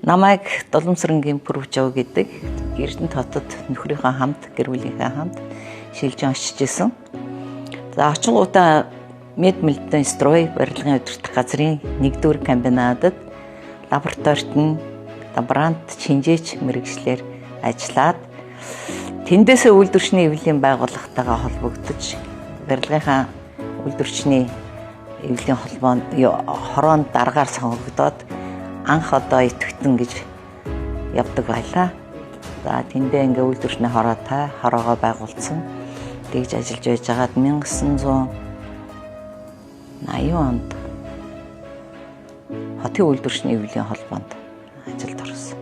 Намайг Доломсрынгийн Пүрвжав гэдэг Эрдэнэт хотод нөхрийнхөө хамт, гэр бүлийнхээ хамт шилжин очиж исэн. За очингуудаа Медмэлдэн строй барилгын удирдах газрын 1-р комбинатад лабораторид нь лаборант шинжээч мэргэжлэр ажиллаад тэндээсээ үйлдвэрчний эвлэлийн байгууллагатайгаа холбогдож барилгынхаа үйлдвэрчний эвлэлийн хороонд дараагаар сонгогдоод анх одоо итгэвтэн гэж явдаг байлаа. За тэндээ ингээ үйлдвэрчний хороогоо байгуулсан. Тэгж ажиллаж байж байгаад 1980 онд хотын үйлдвэрчний эвлэлийн холбоонд ажилд орсон.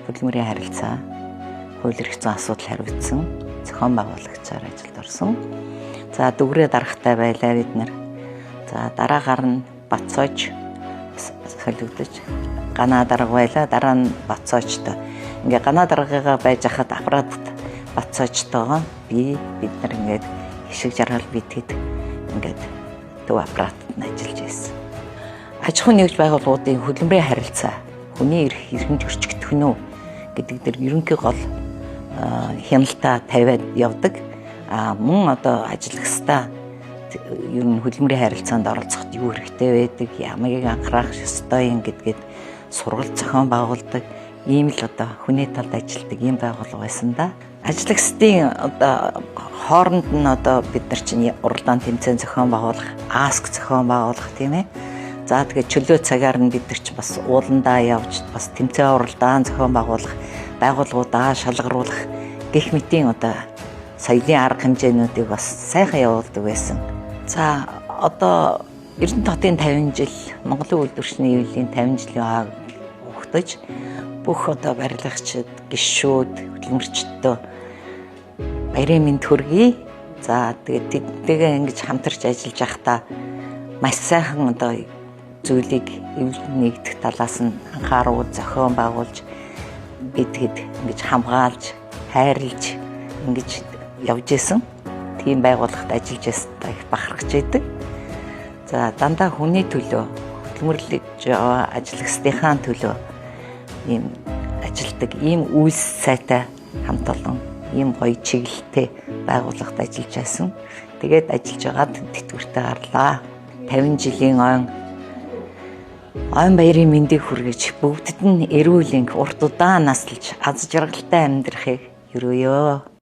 Хөдөлмөрийн харилцаа, хууль эрх зүйн асуудал хариуцсан зохион байгуулагчаар ажилд орсон. За дүгрээ дарахтай байлаа бид нар. За дараагаар нь Бацоож солигдож Ганаа дарга байлаа. Дараа нь Бацоожтой. Ингээ Ганаа даргаагаа байж хахад аппаратд Бацоожтойгоо бид нар ингээд хишиг жаргал битгэд ингээд төв аппаратд нь ажиллаж байсан. Аж ахуйн нэгж байгууллагуудын хөдөлмөрийн харилцаа, хүний эрх эрхэнд өрчигдөх нь үү гэдэг дээр ерөнхий гол хяналтаа тавиад явдаг. Мөн одоо ажиллагчдаа ер нь хөдөлмөрийн харилцаанд оролцоход юу хэрэгтэй байдаг, ямыг анхаарах ёстой юм гэдгээд сургалт зохион байгуулдаг. Ийм л одоо хүний талд ажилладаг ийм байгууллага байсан да. Ажиллагчдын одоо хооронд нь одоо бид нар чинь уралдаан тэмцээн зохион байгуулах, аск зохион байгуулах тийм ээ. За тэгээд чөлөө цагаар нь бид нар чинь бас ууландаа явж бас тэмцээн уралдаан зохион байгуулах, байгууллагуудаа шалгаруулах гэх мэтийн одоо соёлын арга хэмжээнүүдийг бас сайхан явуулдаг байсан. За одоо Эрдэнэт хотын 50 жил, Монголын үйлдвэрчний эвлэлийн 50 жилийн хойг угтаж бүх одоо барилгачид, гишүүд, хөдөлмөрчдөө баярын мэнд хүргэе. За тэгээд тэднийгээ ингэж хамтарч ажиллаж байхдаа маш сайхан одоо зүйлийг эвлэн нэгдэх талаас нь анхааруул зохион байгуулж бидэд ингэж хамгаалж, хайрлж ингэж явж исэн. Тийм байгууллагад ажиллаж байснаа их бахархаж идэг. За дандаа хүний төлөө, хөдөлмөрлөж байгаа ажиллагчдынхаа төлөө ийм ажилдаг, ийм үйлс сайтай хамт олон, ийм гоё чиглэлтэй байгууллагад ажиллаж байсан. Тэгээд ажиллаж байгаад тэтгэвртэй гарлаа. 50 жилийн ойн баярын мэндийг хүргэж бүгдд нь эрүүл урт удаан наслж аз жаргалтай амьдрахыг ерөөё.